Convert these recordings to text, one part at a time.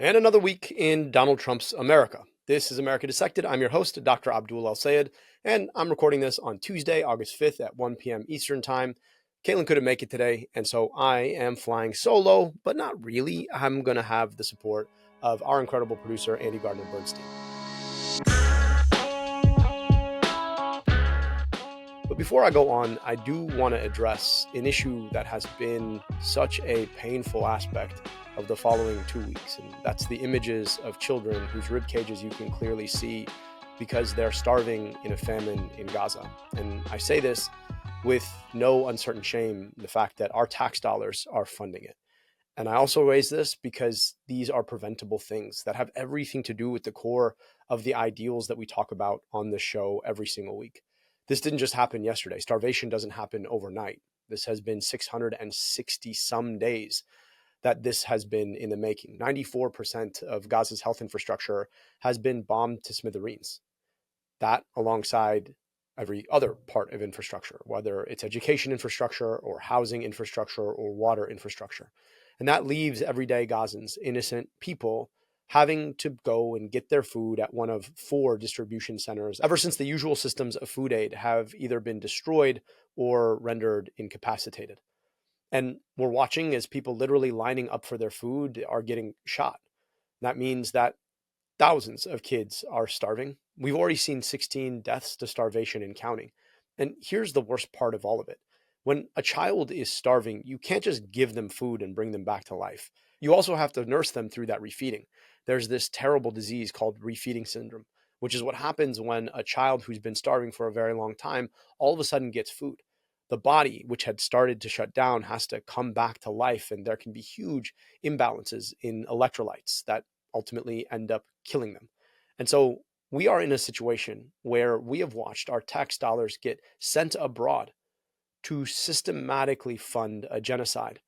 And another week in Donald Trump's America. This is America Dissected. I'm your host, Dr. Abdul al-Sayed, and I'm recording this on Tuesday, August 5th at 1 p.m. Eastern Time. Caitlin couldn't make it today, and so I am flying solo, but not really. I'm going to have the support of our incredible producer, Andy Gardner-Bernstein. But before I go on, I do want to address an issue that has been such a painful aspect of the following 2 weeks, and that's the images of children whose rib cages you can clearly see because they're starving in a famine in Gaza. And I say this with no uncertain shame, the fact that our tax dollars are funding it. And I also raise this because these are preventable things that have everything to do with the core of the ideals that we talk about on the show every single week. This didn't just happen yesterday. Starvation doesn't happen overnight. This has been 660 some days that this has been in the making. 94% of Gaza's health infrastructure has been bombed to smithereens. That alongside every other part of infrastructure, whether it's education infrastructure or housing infrastructure or water infrastructure. And that leaves everyday Gazans, innocent people, having to go and get their food at one of 4 distribution centers ever since the usual systems of food aid have either been destroyed or rendered incapacitated. And we're watching as people literally lining up for their food are getting shot. That means that thousands of kids are starving. We've already seen 16 deaths to starvation and counting. And here's the worst part of all of it. When a child is starving, you can't just give them food and bring them back to life. You also have to nurse them through that refeeding. There's this terrible disease called refeeding syndrome, which is what happens when a child who's been starving for a very long time all of a sudden gets food. The body, which had started to shut down, has to come back to life, and there can be huge imbalances in electrolytes that ultimately end up killing them. And so we are in a situation where we have watched our tax dollars get sent abroad to systematically fund a genocide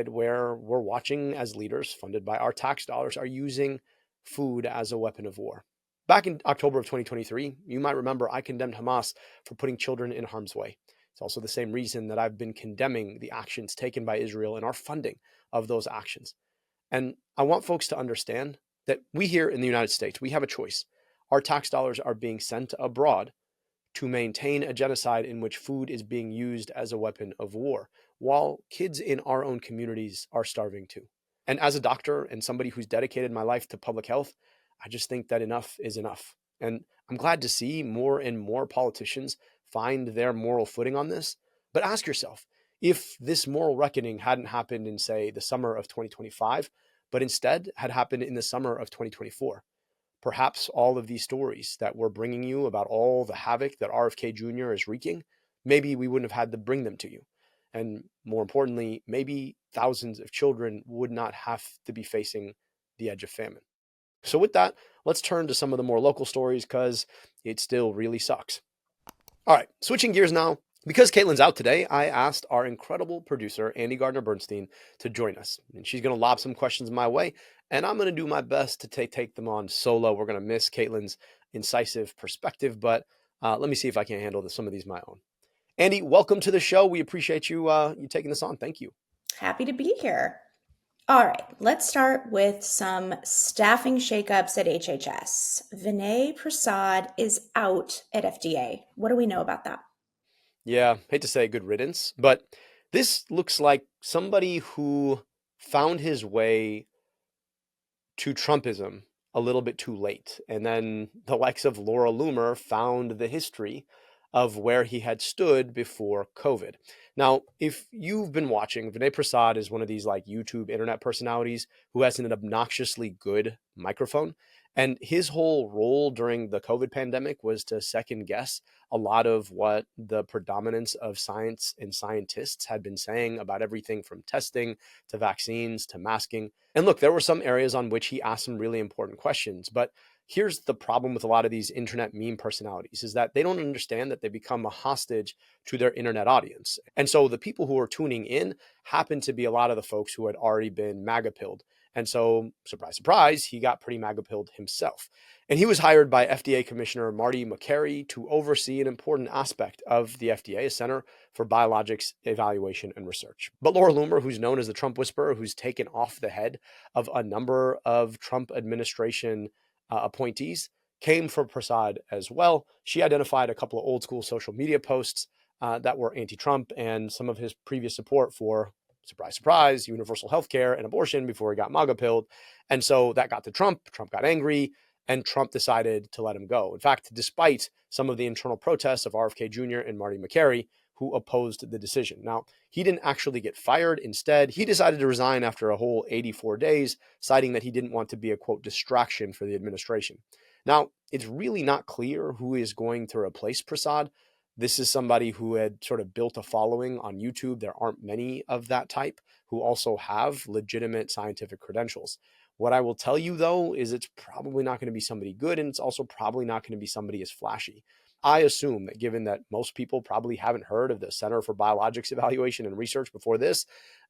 where we're watching as leaders funded by our tax dollars are using food as a weapon of war. Back in October of 2023, you might remember I condemned Hamas for putting children in harm's way. It's also the same reason that I've been condemning the actions taken by Israel and our funding of those actions. And I want folks to understand that we here in the United States, we have a choice. Our tax dollars are being sent abroad to maintain a genocide in which food is being used as a weapon of war, while kids in our own communities are starving too. And as a doctor and somebody who's dedicated my life to public health, I just think that enough is enough. And I'm glad to see more and more politicians find their moral footing on this. But ask yourself, if this moral reckoning hadn't happened in, say, the summer of 2025, but instead had happened in the summer of 2024, perhaps all of these stories that we're bringing you about all the havoc that RFK Jr. is wreaking, maybe we wouldn't have had to bring them to you. And more importantly, maybe thousands of children would not have to be facing the edge of famine. So with that, let's turn to some of the more local stories because it still really sucks. All right, switching gears now. Because Caitlin's out today, I asked our incredible producer, Andy Gardner-Bernstein, to join us. And she's going to lob some questions my way, and I'm going to do my best to take them on solo. We're going to miss Caitlin's incisive perspective, but let me see if I can handle some of these my own. Andy, welcome to the show. We appreciate you taking this on. Thank you. Happy to be here. All right, let's start with some staffing shakeups at HHS. Vinay Prasad is out at FDA. What do we know about that? Yeah, hate to say good riddance, but this looks like somebody who found his way to Trumpism a little bit too late. And then the likes of Laura Loomer found the history of where he had stood before COVID. Now, if you've been watching, Vinay Prasad is one of these like YouTube internet personalities who has an obnoxiously good microphone. And his whole role during the COVID pandemic was to second guess a lot of what the predominance of science and scientists had been saying about everything from testing to vaccines to masking. And look, there were some areas on which he asked some really important questions, but here's the problem with a lot of these internet meme personalities is that they don't understand that they become a hostage to their internet audience. And so the people who are tuning in happen to be a lot of the folks who had already been MAGA pilled And so, surprise, surprise, he got pretty MAGA pilled himself. And he was hired by FDA Commissioner Marty Makary to oversee an important aspect of the FDA, a Center for Biologics Evaluation and Research. But Laura Loomer, who's known as the Trump whisperer, who's taken off the head of a number of Trump administration appointees, came from Prasad as well. She identified a couple of old school social media posts that were anti-Trump and some of his previous support for, surprise, surprise, universal health care and abortion before he got MAGA pilled. And so that got to Trump. Trump got angry, and Trump decided to let him go. In fact, despite some of the internal protests of RFK Jr. and Marty Makary, who opposed the decision. Now, he didn't actually get fired. Instead, he decided to resign after a whole 84 days, citing that he didn't want to be a, quote, distraction for the administration. Now, it's really not clear who is going to replace Prasad. This is somebody who had sort of built a following on YouTube. There aren't many of that type who also have legitimate scientific credentials. What I will tell you, though, is it's probably not going to be somebody good, and it's also probably not going to be somebody as flashy. I assume that given that most people probably haven't heard of the Center for Biologics Evaluation and Research before this,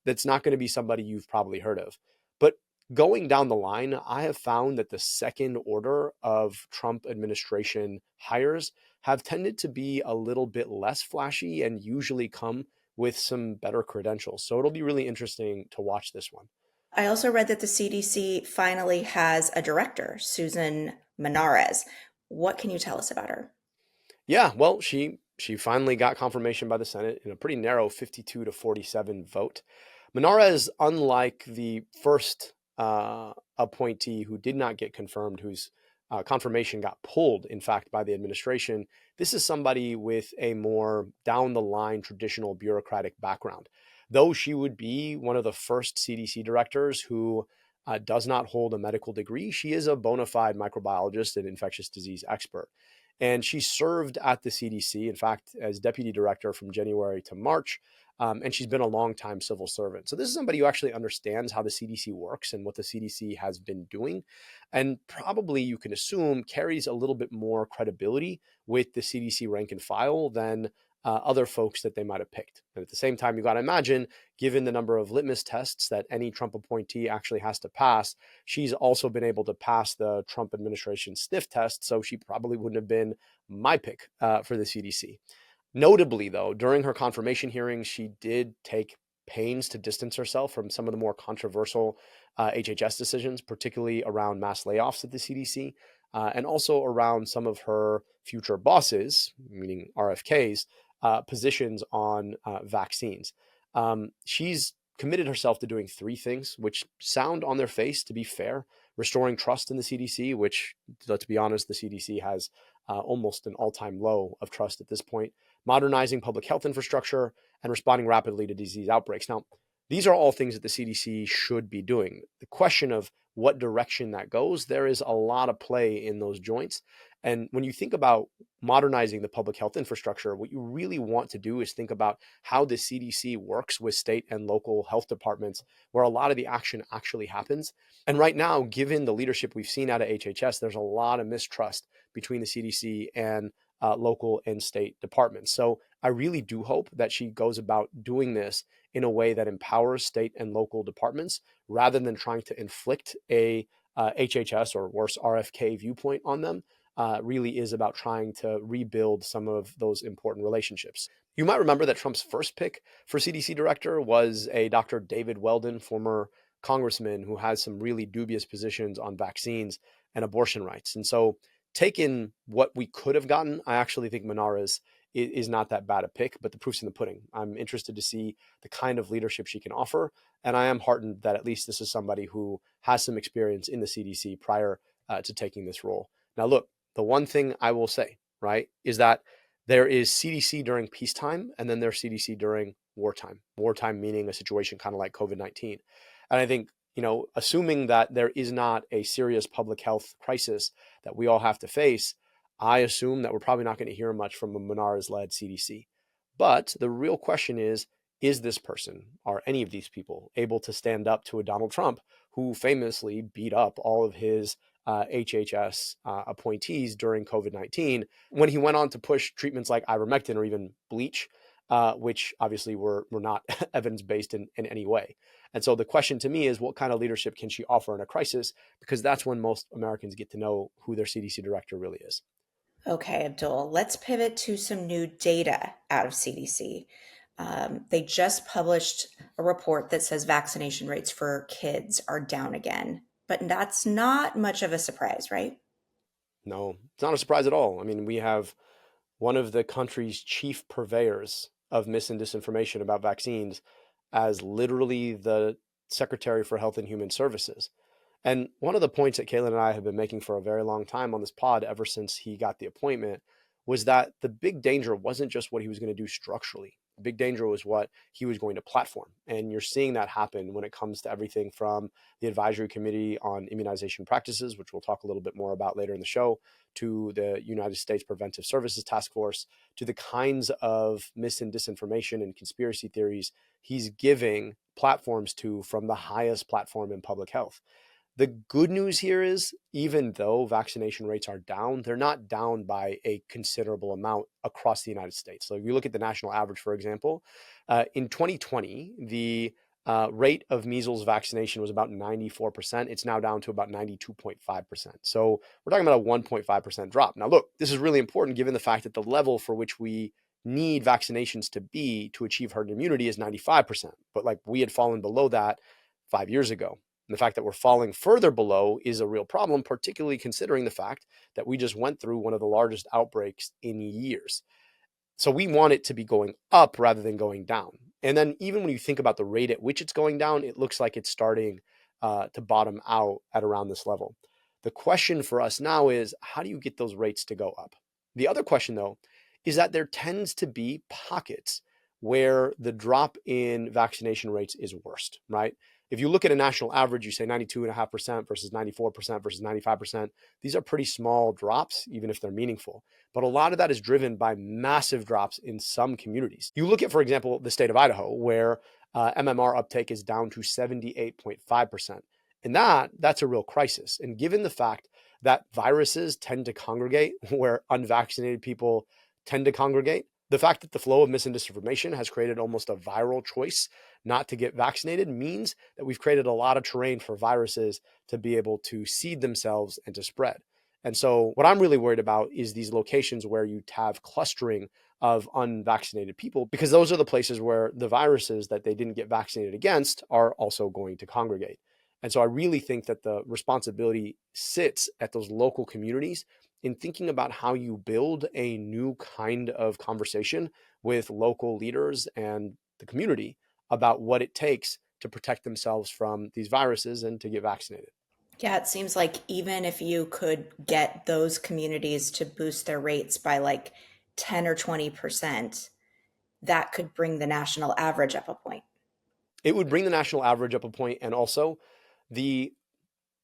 that's not going to be somebody you've probably heard of. But going down the line, I have found that the second order of Trump administration hires have tended to be a little bit less flashy and usually come with some better credentials. So it'll be really interesting to watch this one. I also read that the CDC finally has a director, Susan Monarez. What can you tell us about her? Yeah, well, she finally got confirmation by the Senate in a pretty narrow 52-47 vote. Monarez, unlike the first appointee who did not get confirmed, whose confirmation got pulled, in fact, by the administration, this is somebody with a more down the line traditional bureaucratic background. Though she would be one of the first CDC directors who does not hold a medical degree, she is a bona fide microbiologist and infectious disease expert. And she served at the CDC, in fact, as deputy director from January to March. And she's been a longtime civil servant. So this is somebody who actually understands how the CDC works and what the CDC has been doing. And probably you can assume carries a little bit more credibility with the CDC rank and file than other folks that they might have picked. And at the same time, you got to imagine, given the number of litmus tests that any Trump appointee actually has to pass, she's also been able to pass the Trump administration sniff test. So she probably wouldn't have been my pick for the CDC. Notably, though, during her confirmation hearing, she did take pains to distance herself from some of the more controversial HHS decisions, particularly around mass layoffs at the CDC, and also around some of her future bosses, meaning RFK's, positions on vaccines. She's committed herself to doing three things, which sound on their face to be fair: restoring trust in the CDC, which, let's be honest, the CDC has almost an all-time low of trust at this point, modernizing public health infrastructure, and responding rapidly to disease outbreaks. Now, these are all things that the CDC should be doing. The question of what direction that goes, there is a lot of play in those joints. And when you think about modernizing the public health infrastructure, what you really want to do is think about how the CDC works with state and local health departments, where a lot of the action actually happens. And right now, given the leadership we've seen out of HHS, there's a lot of mistrust between the CDC and local and state departments. So I really do hope that she goes about doing this in a way that empowers state and local departments rather than trying to inflict a HHS or worse RFK viewpoint on them. Really is about trying to rebuild some of those important relationships. You might remember that Trump's first pick for CDC director was a Dr. David Weldon, former congressman who has some really dubious positions on vaccines and abortion rights. And so, taking what we could have gotten, I actually think Monarez is not that bad a pick, but the proof's in the pudding. I'm interested to see the kind of leadership she can offer. And I am heartened that at least this is somebody who has some experience in the CDC prior to taking this role. Now, look, the one thing I will say, right, is that there is CDC during peacetime and then there's CDC during wartime. Wartime meaning a situation kind of like COVID-19. And I think, assuming that there is not a serious public health crisis that we all have to face, I assume that we're probably not going to hear much from a Monarez-led CDC. But the real question is this person, are any of these people able to stand up to a Donald Trump who famously beat up all of his HHS appointees during COVID-19 when he went on to push treatments like ivermectin or even bleach, which obviously were not evidence-based in any way. And so the question to me is, what kind of leadership can she offer in a crisis? Because that's when most Americans get to know who their CDC director really is. Okay, Abdul, let's pivot to some new data out of CDC. They just published a report that says vaccination rates for kids are down again, but that's not much of a surprise, right? No, it's not a surprise at all. I mean, we have one of the country's chief purveyors of mis and disinformation about vaccines as literally the Secretary for Health and Human Services. And one of the points that Caitlin and I have been making for a very long time on this pod, ever since he got the appointment, was that the big danger wasn't just what he was going to do structurally. The big danger was what he was going to platform. And you're seeing that happen when it comes to everything from the Advisory Committee on Immunization Practices, which we'll talk a little bit more about later in the show, to the United States Preventive Services Task Force, to the kinds of mis and disinformation and conspiracy theories he's giving platforms to from the highest platform in public health. The good news here is, even though vaccination rates are down, they're not down by a considerable amount across the United States. So if you look at the national average, for example, in 2020, the rate of measles vaccination was about 94%. It's now down to about 92.5%. So we're talking about a 1.5% drop. Now, look, this is really important given the fact that the level for which we need vaccinations to be to achieve herd immunity is 95%. But like, we had fallen below that 5 years ago. And the fact that we're falling further below is a real problem, particularly considering the fact that we just went through one of the largest outbreaks in years. So we want it to be going up rather than going down. And then even when you think about the rate at which it's going down, it looks like it's starting to bottom out at around this level. The question for us now is, how do you get those rates to go up? The other question, though, is that there tends to be pockets where the drop in vaccination rates is worst, right? If you look at a national average, you say 92.5% versus 94% versus 95%. These are pretty small drops, even if they're meaningful. But a lot of that is driven by massive drops in some communities. You look at, for example, the state of Idaho, where MMR uptake is down to 78.5%. And that's a real crisis. And given the fact that viruses tend to congregate where unvaccinated people tend to congregate, the fact that the flow of mis and disinformation has created almost a viral choice not to get vaccinated means that we've created a lot of terrain for viruses to be able to seed themselves and to spread. And so what I'm really worried about is these locations where you have clustering of unvaccinated people, because those are the places where the viruses that they didn't get vaccinated against are also going to congregate. And so I really think that the responsibility sits at those local communities in thinking about how you build a new kind of conversation with local leaders and the community about what it takes to protect themselves from these viruses and to get vaccinated. Yeah, it seems like even if you could get those communities to boost their rates by like 10 or 20%, that could bring the national average up a point. It would bring the national average up a point, and also the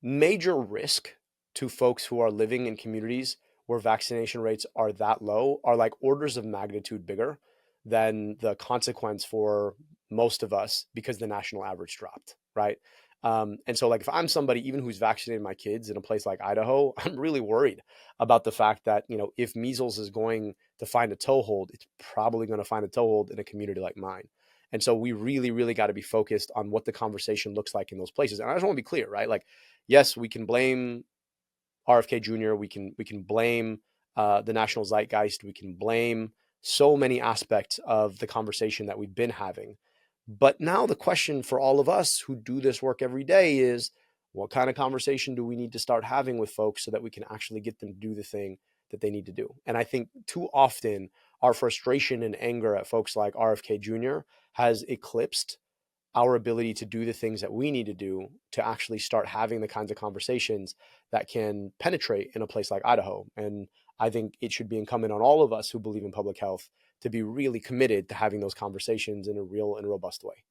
major risk to folks who are living in communities where vaccination rates are that low are like orders of magnitude bigger than the consequence for most of us because the national average dropped, right? And so like, if I'm somebody even who's vaccinated my kids in a place like Idaho, I'm really worried about the fact that, if measles is going to find a toehold, it's probably going to find a toehold in a community like mine. And so we really, really got to be focused on what the conversation looks like in those places. And I just want to be clear, right? Like, yes, we can blame RFK Jr. We can blame the national zeitgeist. We can blame so many aspects of the conversation that we've been having. But now the question for all of us who do this work every day is, what kind of conversation do we need to start having with folks so that we can actually get them to do the thing that they need to do? And I think too often our frustration and anger at folks like RFK Jr. has eclipsed our ability to do the things that we need to do to actually start having the kinds of conversations that can penetrate in a place like Idaho. And I think it should be incumbent on all of us who believe in public health to be really committed to having those conversations in a real and robust way.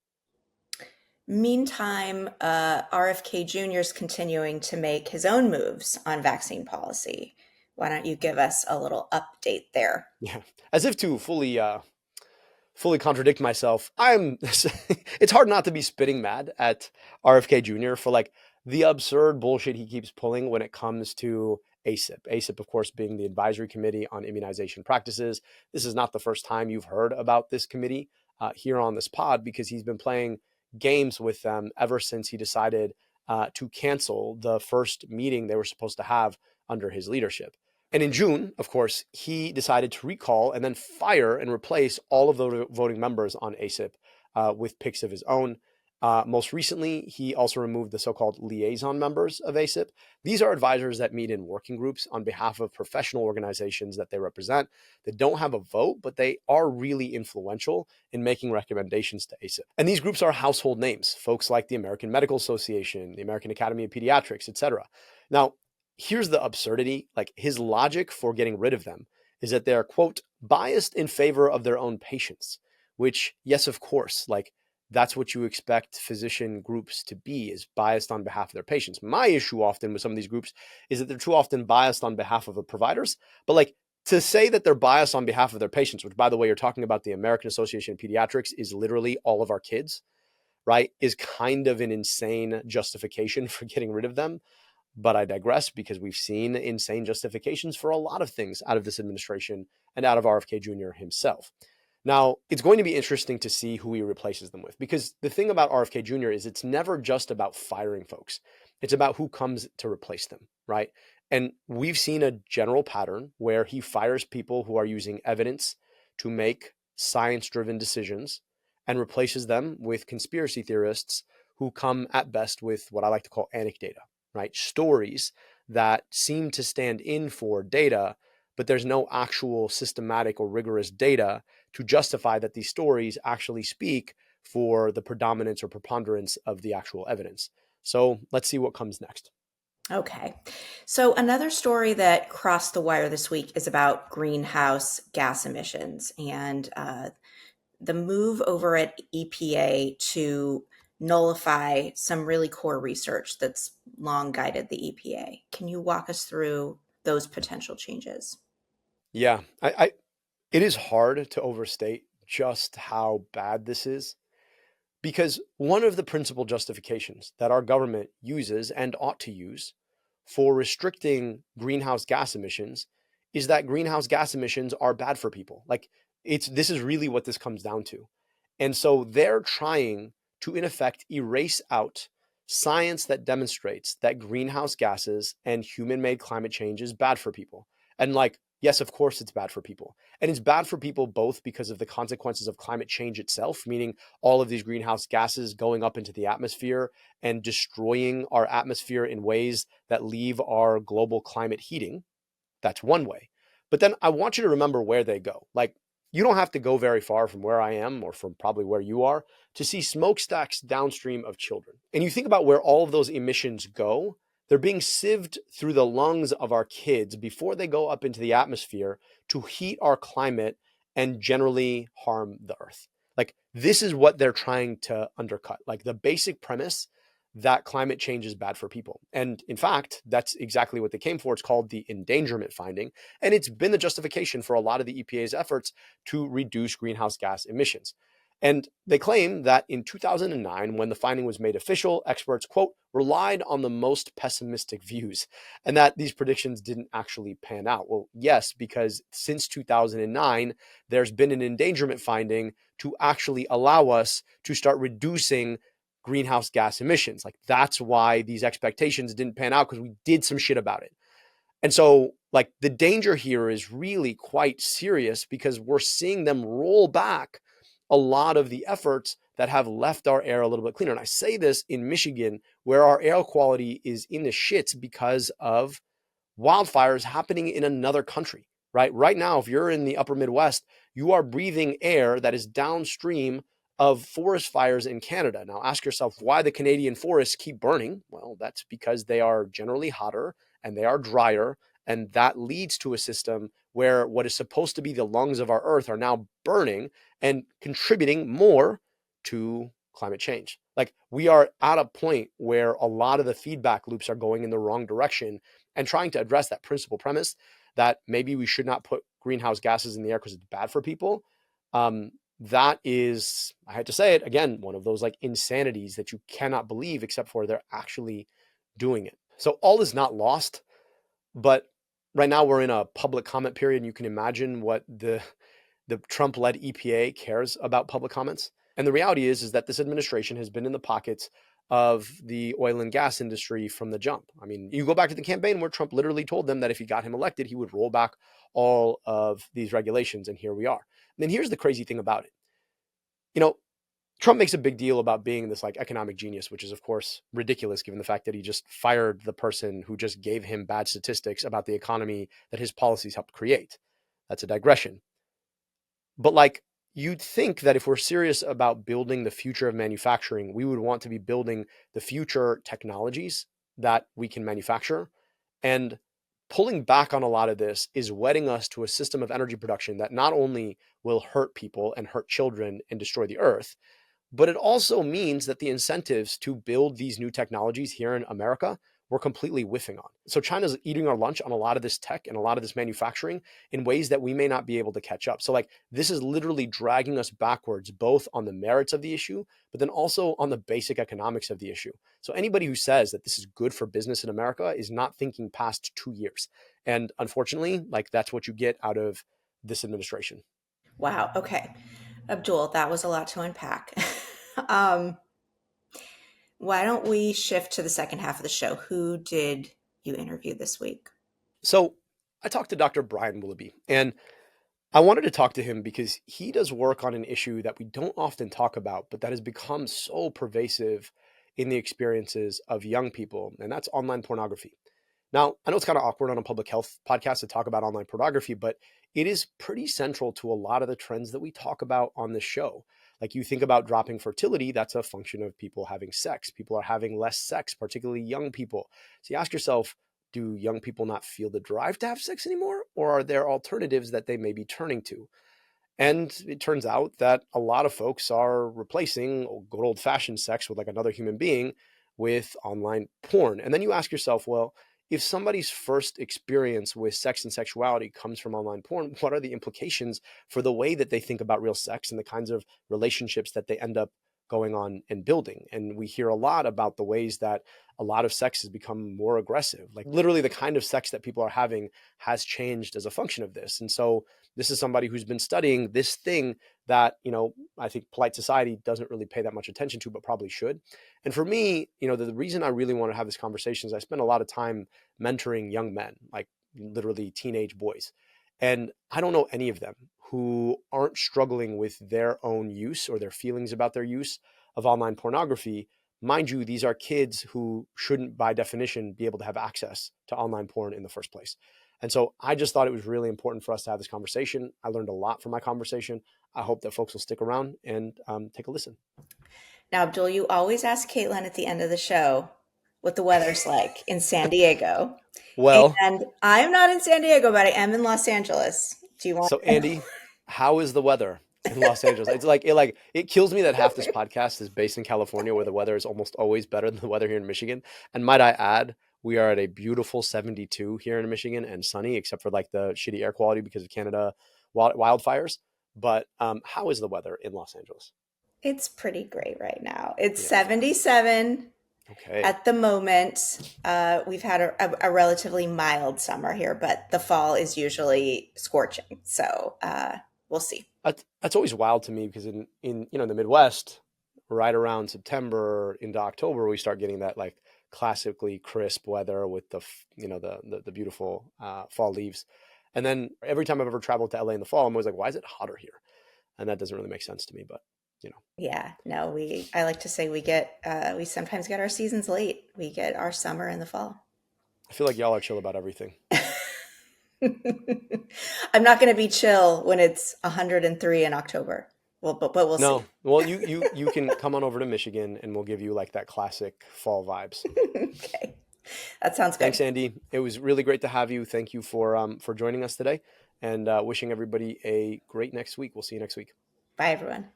Meantime, RFK Jr. is continuing to make his own moves on vaccine policy. Why don't you give us a little update there? Yeah, as if to fully contradict myself, it's hard not to be spitting mad at RFK Jr. for like the absurd bullshit he keeps pulling when it comes to ACIP. ACIP, of course, being the Advisory Committee on Immunization Practices. This is not the first time you've heard about this committee here on this pod, because he's been playing games with them ever since he decided to cancel the first meeting they were supposed to have under his leadership. And in June, of course, he decided to recall and then fire and replace all of the voting members on ACIP with picks of his own. Most recently, he also removed the so-called liaison members of ACIP. These are advisors that meet in working groups on behalf of professional organizations that they represent that don't have a vote, but they are really influential in making recommendations to ACIP. And these groups are household names, folks like the American Medical Association, the American Academy of Pediatrics, etc. Now, here's the absurdity. Like, his logic for getting rid of them is that they're, quote, biased in favor of their own patients, which, yes, of course, like, that's what you expect physician groups to be, is biased on behalf of their patients. My issue often with some of these groups is that they're too often biased on behalf of the providers. But like, to say that they're biased on behalf of their patients, which, by the way, you're talking about the American Association of Pediatrics is literally all of our kids, right, is kind of an insane justification for getting rid of them. But I digress, because we've seen insane justifications for a lot of things out of this administration and out of RFK Jr. himself. Now, it's going to be interesting to see who he replaces them with, because the thing about RFK Jr. is it's never just about firing folks. It's about who comes to replace them, right? And we've seen a general pattern where he fires people who are using evidence to make science-driven decisions and replaces them with conspiracy theorists who come at best with what I like to call anecdata, right? Stories that seem to stand in for data, but there's no actual systematic or rigorous data to justify that these stories actually speak for the predominance or preponderance of the actual evidence. So let's see what comes next. Okay. So another story that crossed the wire this week is about greenhouse gas emissions and the move over at EPA to nullify some really core research that's long guided the EPA. Can you walk us through those potential changes? Yeah, it is hard to overstate just how bad this is, because one of the principal justifications that our government uses and ought to use for restricting greenhouse gas emissions is that greenhouse gas emissions are bad for people. Like, this is really what this comes down to. And so they're trying to, in effect, erase out science that demonstrates that greenhouse gases and human-made climate change is bad for people. And like, yes, of course it's bad for people. And it's bad for people both because of the consequences of climate change itself, meaning all of these greenhouse gases going up into the atmosphere and destroying our atmosphere in ways that leave our global climate heating. That's one way. But then I want you to remember where they go. Like, you don't have to go very far from where I am, or from probably where you are, to see smokestacks downstream of children. And you think about where all of those emissions go, they're being sieved through the lungs of our kids before they go up into the atmosphere to heat our climate and generally harm the earth. Like, this is what they're trying to undercut. Like, the basic premise that climate change is bad for people. And in fact, that's exactly what they came for. It's called the endangerment finding. And it's been the justification for a lot of the EPA's efforts to reduce greenhouse gas emissions. And they claim that in 2009, when the finding was made official, experts, quote, relied on the most pessimistic views, and that these predictions didn't actually pan out. Well, yes, because since 2009, there's been an endangerment finding to actually allow us to start reducing greenhouse gas emissions. Like, that's why these expectations didn't pan out, because we did some shit about it. And so, like, the danger here is really quite serious, because we're seeing them roll back a lot of the efforts that have left our air a little bit cleaner. And I say this in Michigan, where our air quality is in the shits because of wildfires happening in another country, right? Right now, if you're in the upper Midwest, you are breathing air that is downstream of forest fires in Canada. Now, ask yourself why the Canadian forests keep burning. Well, that's because they are generally hotter and they are drier. And that leads to a system where what is supposed to be the lungs of our earth are now burning and contributing more to climate change. Like, we are at a point where a lot of the feedback loops are going in the wrong direction, and trying to address that principal premise that maybe we should not put greenhouse gases in the air because it's bad for people. That is, I had to say it again, one of those like insanities that you cannot believe, except for they're actually doing it. So all is not lost, but right now we're in a public comment period, and you can imagine what the Trump-led EPA cares about public comments. And the reality is that this administration has been in the pockets of the oil and gas industry from the jump. I mean, you go back to the campaign where Trump literally told them that if he got him elected, he would roll back all of these regulations. And here we are. And then here's the crazy thing about it. You know, Trump makes a big deal about being this like economic genius, which is of course ridiculous given the fact that he just fired the person who just gave him bad statistics about the economy that his policies helped create. That's a digression. But like, you'd think that if we're serious about building the future of manufacturing, we would want to be building the future technologies that we can manufacture. And pulling back on a lot of this is wedding us to a system of energy production that not only will hurt people and hurt children and destroy the earth, but it also means that the incentives to build these new technologies here in America, we're completely whiffing on. So China's eating our lunch on a lot of this tech and a lot of this manufacturing in ways that we may not be able to catch up. So like, this is literally dragging us backwards, both on the merits of the issue, but then also on the basic economics of the issue. So anybody who says that this is good for business in America is not thinking past 2 years. And unfortunately, like, that's what you get out of this administration. Wow. Okay. Abdul, that was a lot to unpack. um, why don't we shift to the second half of the show? Who did you interview this week? So I talked to Dr. Brian Willoughby, and I wanted to talk to him because he does work on an issue that we don't often talk about, but that has become so pervasive in the experiences of young people, and that's online pornography. Now, I know it's kind of awkward on a public health podcast to talk about online pornography, but it is pretty central to a lot of the trends that we talk about on this show. Like, you think about dropping fertility, that's a function of people having sex. People are having less sex, particularly young people. So you ask yourself, do young people not feel the drive to have sex anymore? Or are there alternatives that they may be turning to? And it turns out that a lot of folks are replacing good old fashioned sex with like another human being with online porn. And then you ask yourself, well, if somebody's first experience with sex and sexuality comes from online porn, what are the implications for the way that they think about real sex and the kinds of relationships that they end up going on and building? And we hear a lot about the ways that a lot of sex has become more aggressive. Like, literally, the kind of sex that people are having has changed as a function of this. And so this is somebody who's been studying this thing that, I think polite society doesn't really pay that much attention to, but probably should. And for me, the reason I really want to have this conversation is I spend a lot of time mentoring young men, like literally teenage boys. And I don't know any of them who aren't struggling with their own use or their feelings about their use of online pornography. Mind you, these are kids who shouldn't, by definition, be able to have access to online porn in the first place. And so I just thought it was really important for us to have this conversation. I learned a lot from my conversation. I hope that folks will stick around and take a listen. Now, Abdul, you always ask Caitlin at the end of the show what the weather's like in San Diego. Well, And I'm not in San Diego, but I am in Los Angeles. Do you want so Andy, how is the weather in Los Angeles? It kills me that half this podcast is based in California, where the weather is almost always better than the weather here in Michigan. And might I add, we are at a beautiful 72 here in Michigan and sunny, except for like the shitty air quality because of Canada wildfires. But how is the weather in Los Angeles? It's pretty great right now. It's Yeah. 77 Okay. at the moment. We've had a relatively mild summer here, but the fall is usually scorching. So we'll see. That's always wild to me because in the Midwest, right around September into October, we start getting that like classically crisp weather with the beautiful fall leaves. And then every time I've ever traveled to LA in the fall, I'm always like, why is it hotter here? And that doesn't really make sense to me, but Yeah, no, I like to say we sometimes get our seasons late. We get our summer in the fall. I feel like y'all are chill about everything. I'm not going to be chill when it's 103 in October. Well, but we'll see. No, well, you can come on over to Michigan and we'll give you like that classic fall vibes. Okay. That sounds good. Thanks, Andy. It was really great to have you. Thank you for joining us today, and wishing everybody a great next week. We'll see you next week. Bye, everyone.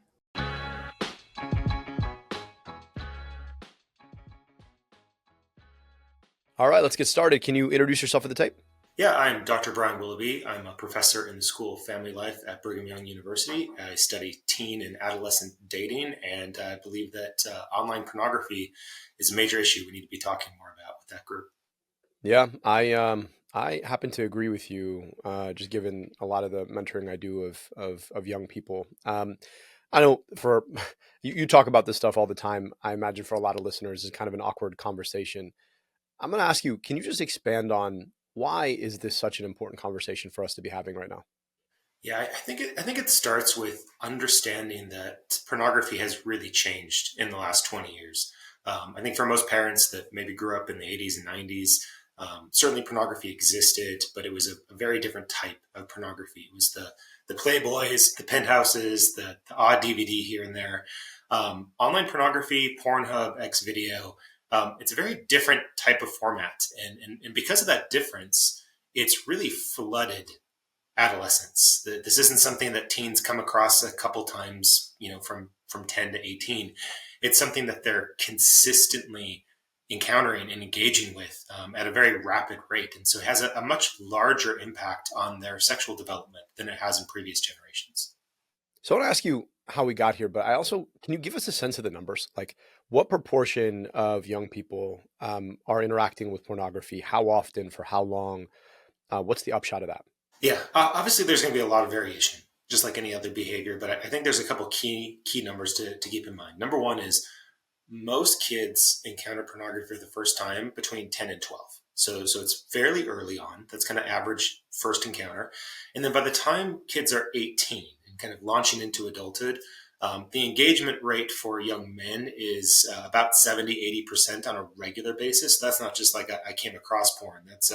All right, let's get started. Can you introduce yourself for the tape? Yeah, I'm Dr. Brian Willoughby. I'm a professor in the School of Family Life at Brigham Young University. I study teen and adolescent dating, and I believe that online pornography is a major issue we need to be talking more about with that group. Yeah, I happen to agree with you, just given a lot of the mentoring I do of young people. I know for you talk about this stuff all the time. I imagine for a lot of listeners, it's kind of an awkward conversation. I'm going to ask you, can you just expand on why is this such an important conversation for us to be having right now? Yeah, I think it starts with understanding that pornography has really changed in the last 20 years. I think for most parents that maybe grew up in the 80s and 90s, certainly pornography existed, but it was a very different type of pornography. It was the Playboys, the penthouses, the odd DVD here and there. Online pornography, Pornhub, X Video, it's a very different type of format, and because of that difference, it's really flooded adolescence. This isn't something that teens come across a couple times, from 10 to 18. It's something that they're consistently encountering and engaging with at a very rapid rate. And so it has a much larger impact on their sexual development than it has in previous generations. So I want to ask you how we got here, but I also, can you give us a sense of the numbers? Like what proportion of young people are interacting with pornography? How often? For how long? What's the upshot of that? Yeah, obviously there's going to be a lot of variation, just like any other behavior. But I think there's a couple key numbers to keep in mind. Number one is most kids encounter pornography for the first time between 10 and 12. So it's fairly early on. That's kind of average first encounter. And then by the time kids are 18 and kind of launching into adulthood, the engagement rate for young men is about 70-80% on a regular basis. That's not just like I came across porn. That's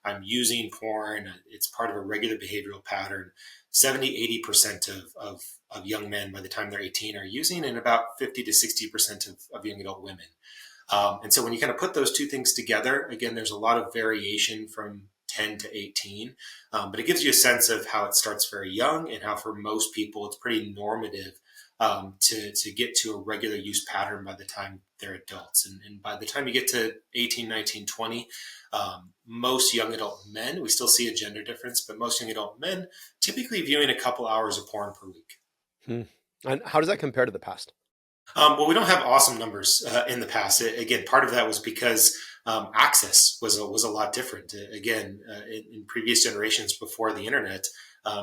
I'm using porn. It's part of a regular behavioral pattern. 70-80% of young men by the time they're 18 are using, and about 50 to 60% of young adult women. And so when you kind of put those two things together, again, there's a lot of variation from 10 to 18, but it gives you a sense of how it starts very young and how for most people it's pretty normative to get to a regular use pattern by the time they're adults. And by the time you get to 18, 19, 20, most young adult men, we still see a gender difference, but most young adult men typically viewing a couple hours of porn per week. Hmm. And how does that compare to the past? Well, we don't have awesome numbers in the past. Again, part of that was because access was a lot different. Again, in previous generations before the internet,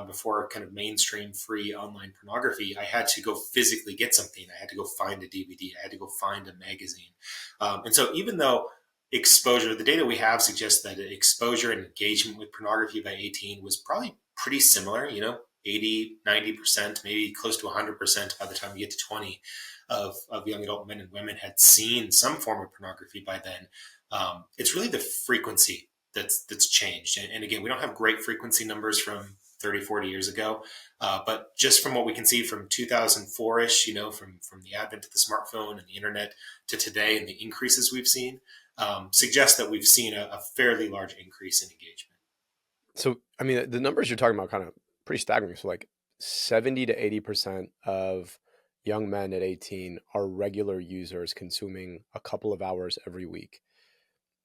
before kind of mainstream free online pornography, I had to go physically get something. I had to go find a DVD. I had to go find a magazine. And so even though exposure, the data we have suggests that exposure and engagement with pornography by 18 was probably pretty similar, 80, 90%, maybe close to 100% by the time you get to 20 of young adult men and women had seen some form of pornography by then. It's really the frequency that's changed. And again, we don't have great frequency numbers from 30, 40 years ago. But just from what we can see from 2004-ish, from the advent of the smartphone and the internet to today and the increases we've seen, suggests that we've seen a fairly large increase in engagement. So, I mean, the numbers you're talking about kind of pretty staggering. So like 70 to 80% of young men at 18 are regular users consuming a couple of hours every week.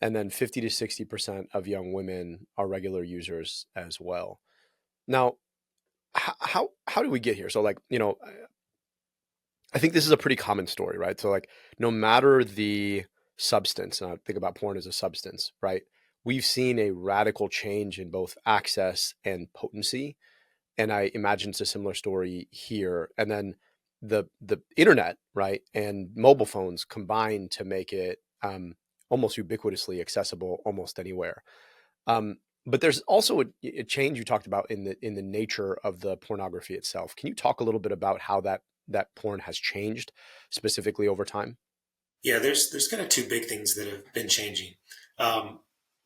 And then 50 to 60% of young women are regular users as well. Now, how do we get here? So like, I think this is a pretty common story, right? So like, no matter the substance, and I think about porn as a substance, right? We've seen a radical change in both access and potency. And I imagine it's a similar story here. And then the internet, right, and mobile phones combine to make it almost ubiquitously accessible almost anywhere. But there's also a change you talked about in the nature of the pornography itself. Can you talk a little bit about how that porn has changed specifically over time? Yeah, there's kind of two big things that have been changing.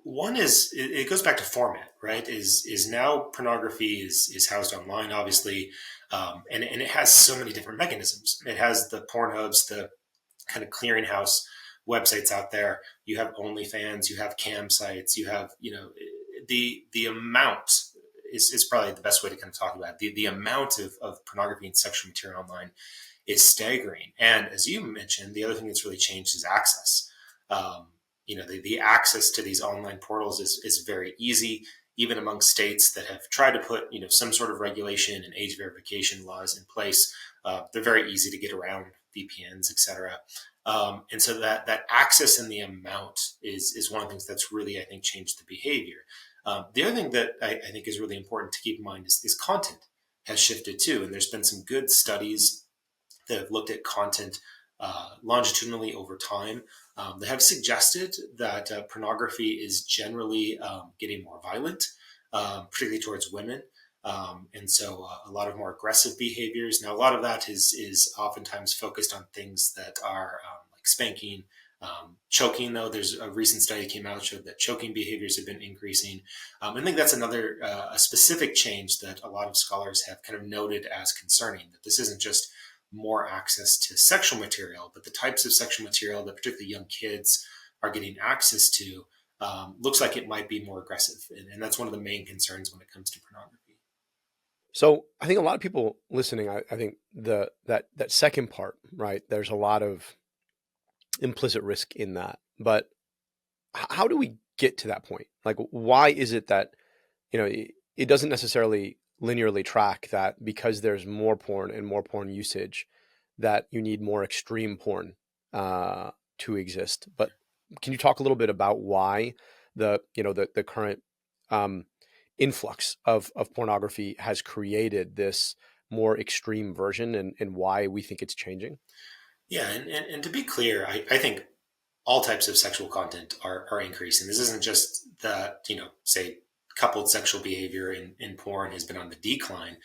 One is it goes back to format, right? Is now pornography is housed online, obviously, and it has so many different mechanisms. It has the Pornhubs, the kind of clearinghouse websites out there. You have OnlyFans, you have cam sites, you have the amount is probably the best way to kind of talk about it. The amount of pornography and sexual material online is staggering. And as you mentioned, the other thing that's really changed is access. The access to these online portals is very easy, even among states that have tried to put, some sort of regulation and age verification laws in place. They're very easy to get around VPNs, et cetera. And so that access and the amount is one of the things that's really, I think, changed the behavior. The other thing that I think is really important to keep in mind is content has shifted too. And there's been some good studies that have looked at content longitudinally over time that have suggested that pornography is generally getting more violent, particularly towards women. And so a lot of more aggressive behaviors. Now, a lot of that is oftentimes focused on things that are like spanking, choking, though. There's a recent study came out showed that choking behaviors have been increasing. I think that's another a specific change that a lot of scholars have kind of noted as concerning, that this isn't just more access to sexual material, but the types of sexual material that particularly young kids are getting access to looks like it might be more aggressive. And that's one of the main concerns when it comes to pornography. So I think a lot of people listening, I think that second part, right? There's a lot of implicit risk in that, but how do we get to that point? Like, why is it that, it doesn't necessarily linearly track that because there's more porn and more porn usage, that you need more extreme porn to exist. But can you talk a little bit about why the current influx of pornography has created this more extreme version, and why we think it's changing? Yeah, and to be clear, I think all types of sexual content are increasing. This isn't just that, say, coupled sexual behavior in porn has been on the decline.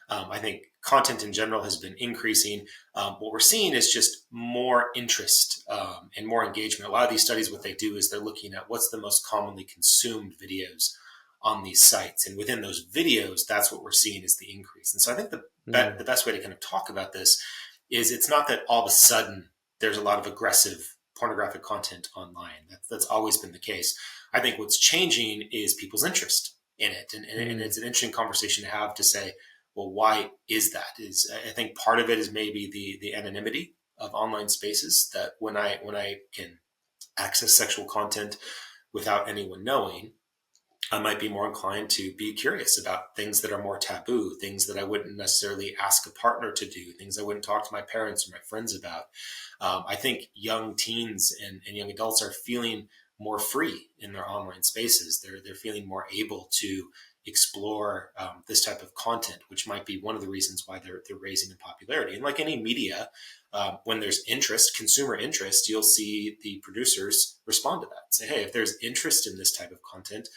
I think content in general has been increasing. What we're seeing is just more interest and more engagement. A lot of these studies, what they do is they're looking at what's the most commonly consumed videos on these sites. And within those videos, that's what we're seeing is the increase. And so I think the best way to kind of talk about this is it's not that all of a sudden there's a lot of aggressive pornographic content online. That's always been the case. I think what's changing is people's interest in it. And it's an interesting conversation to have to say, well, why is that? I think part of it is maybe the anonymity of online spaces, that when I can access sexual content without anyone knowing, I might be more inclined to be curious about things that are more taboo, things that I wouldn't necessarily ask a partner to do, things I wouldn't talk to my parents or my friends about. I think young teens and young adults are feeling more free in their online spaces. They're feeling more able to explore this type of content, which might be one of the reasons why they're raising in popularity. And like any media, when there's interest, consumer interest, you'll see the producers respond to that. Say, hey, if there's interest in this type of content,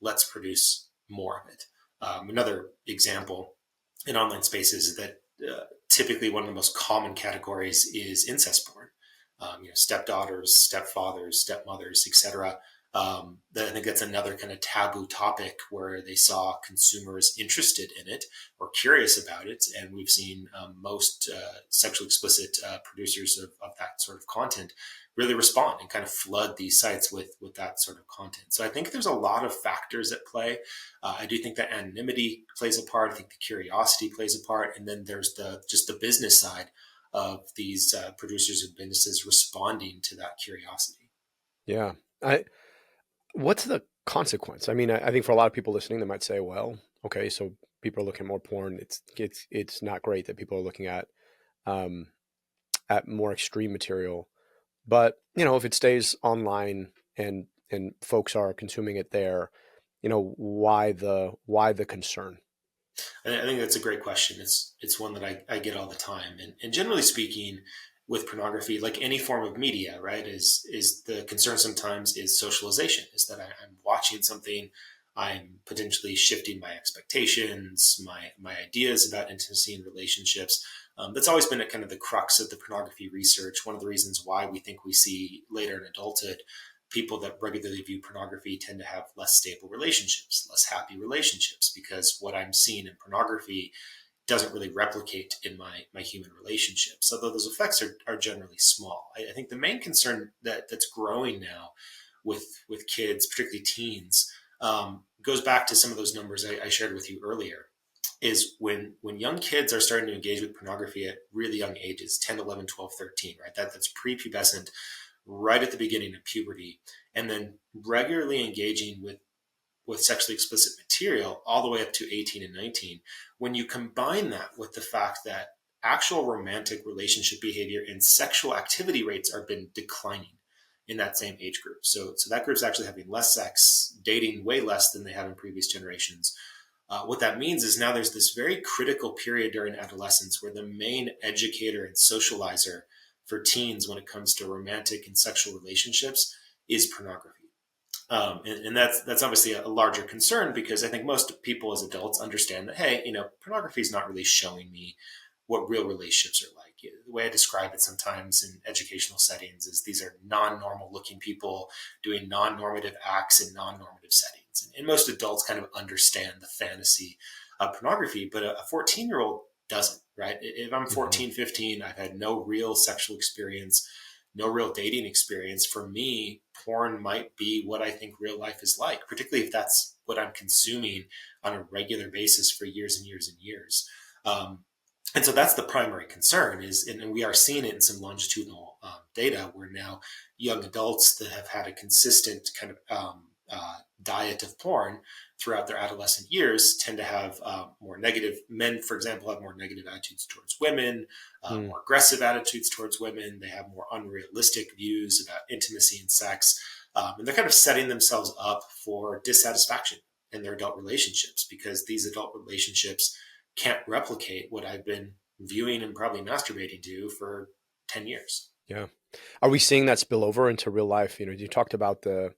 let's produce more of it. Another example in online spaces is that typically one of the most common categories is incest porn. Stepdaughters, stepfathers, stepmothers, etc. I think that's another kind of taboo topic where they saw consumers interested in it or curious about it. And we've seen most sexually explicit producers of that sort of content really respond and kind of flood these sites with that sort of content. So I think there's a lot of factors at play. I do think that anonymity plays a part. I think the curiosity plays a part. And then there's just the business side of these producers and businesses responding to that curiosity. Yeah. What's the consequence? I mean, I think for a lot of people listening, they might say, well, okay, so people are looking at more porn. It's not great that people are looking at more extreme material. But, if it stays online and folks are consuming it there, why the concern? I think that's a great question. It's one that I get all the time. And generally speaking, with pornography, like any form of media, right, is the concern sometimes is socialization, is that I'm watching something, I'm potentially shifting my expectations, my ideas about intimacy and relationships. That's always been at kind of the crux of the pornography research. One of the reasons why we think we see later in adulthood, people that regularly view pornography tend to have less stable relationships, less happy relationships, because what I'm seeing in pornography doesn't really replicate in my human relationships, although those effects are generally small. I think the main concern that's growing now with kids, particularly teens, goes back to some of those numbers I shared with you earlier, is when young kids are starting to engage with pornography at really young ages, 10, 11, 12, 13, right? That's prepubescent, right at the beginning of puberty, and then regularly engaging with sexually explicit material all the way up to 18 and 19. When you combine that with the fact that actual romantic relationship behavior and sexual activity rates are been declining in that same age group. So that group's actually having less sex, dating way less than they have in previous generations. What that means is now there's this very critical period during adolescence where the main educator and socializer for teens when it comes to romantic and sexual relationships is pornography. And that's obviously a larger concern because I think most people as adults understand that, hey, pornography is not really showing me what real relationships are like. The way I describe it sometimes in educational settings is these are non-normal looking people doing non-normative acts in non-normative settings. And most adults kind of understand the fantasy of pornography, but a 14-year-old doesn't, right? If I'm 14, 15, I've had no real sexual experience, no real dating experience. For me, porn might be what I think real life is like, particularly if that's what I'm consuming on a regular basis for years and years and years. And so that's the primary concern and we are seeing it in some longitudinal data where now young adults that have had a consistent kind of diet of porn throughout their adolescent years tend to have more negative. Men, for example, have more negative attitudes towards women, more aggressive attitudes towards women. They have more unrealistic views about intimacy and sex. And they're kind of setting themselves up for dissatisfaction in their adult relationships because these adult relationships can't replicate what I've been viewing and probably masturbating to for 10 years. Yeah. Are we seeing that spill over into real life? You talked about the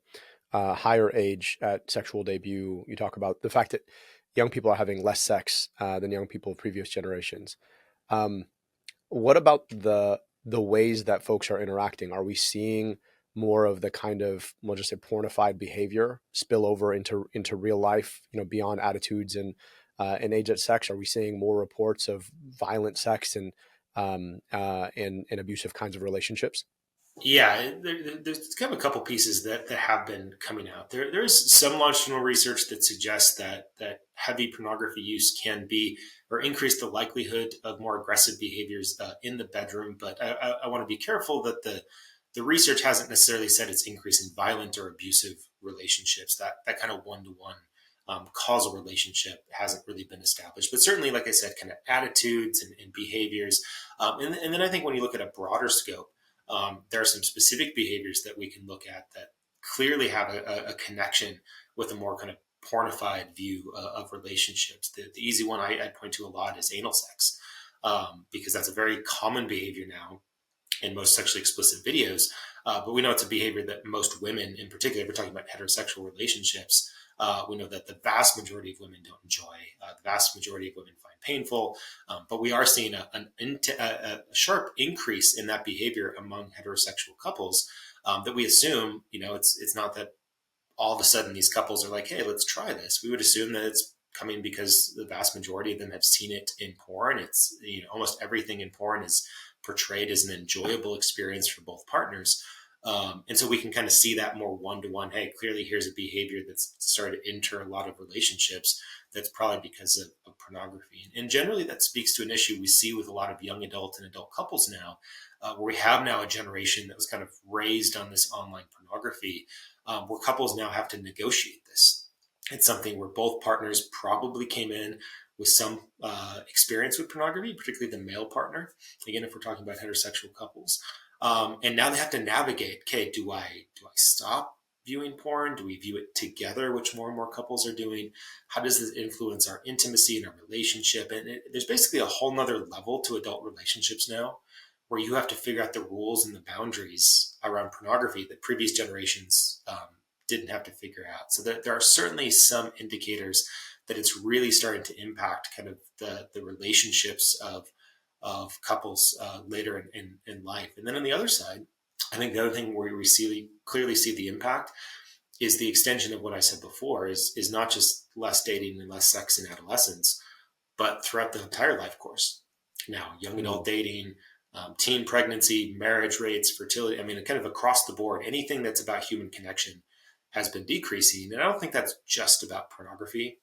higher age at sexual debut. You talk about the fact that young people are having less sex than young people of previous generations. What about the ways that folks are interacting? Are we seeing more of the kind of, we'll just say, pornified behavior spill over into real life, beyond attitudes and age at sex? Are we seeing more reports of violent sex and abusive kinds of relationships? Yeah, there's kind of a couple pieces that have been coming out. There's some longitudinal research that suggests that heavy pornography use can be or increase the likelihood of more aggressive behaviors in the bedroom. But I want to be careful that the research hasn't necessarily said it's increasing violent or abusive relationships. That kind of one-to-one causal relationship hasn't really been established. But certainly, like I said, kind of attitudes and behaviors. And then I think when you look at a broader scope, there are some specific behaviors that we can look at that clearly have a connection with a more kind of pornified view of relationships. The easy one I point to a lot is anal sex, because that's a very common behavior now in most sexually explicit videos. But we know it's a behavior that most women, in particular, if we're talking about heterosexual relationships, we know that the vast majority of women don't enjoy. The vast majority of women find painful. But we are seeing a sharp increase in that behavior among heterosexual couples that we assume, it's not that all of a sudden these couples are like, hey, let's try this. We would assume that it's coming because the vast majority of them have seen it in porn. It's, almost everything in porn is portrayed as an enjoyable experience for both partners. And so we can kind of see that more one-to-one. Hey, clearly here's a behavior that's started to enter a lot of relationships. That's probably because of pornography. And generally that speaks to an issue we see with a lot of young adult and adult couples now, where we have now a generation that was kind of raised on this online pornography, where couples now have to negotiate this. It's something where both partners probably came in with some experience with pornography, particularly the male partner. Again, if we're talking about heterosexual couples. And now they have to navigate, okay, do I stop viewing porn? Do we view it together, which more and more couples are doing? How does this influence our intimacy and our relationship? And there's basically a whole nother level to adult relationships now, where you have to figure out the rules and the boundaries around pornography that previous generations didn't have to figure out. So there are certainly some indicators that it's really starting to impact kind of the relationships of couples later in life. And then on the other side, I think the other thing where we clearly see the impact is the extension of what I said before is not just less dating and less sex in adolescence, but throughout the entire life course. Now, young adult dating, teen pregnancy, marriage rates, fertility, kind of across the board, anything that's about human connection has been decreasing. And I don't think that's just about pornography.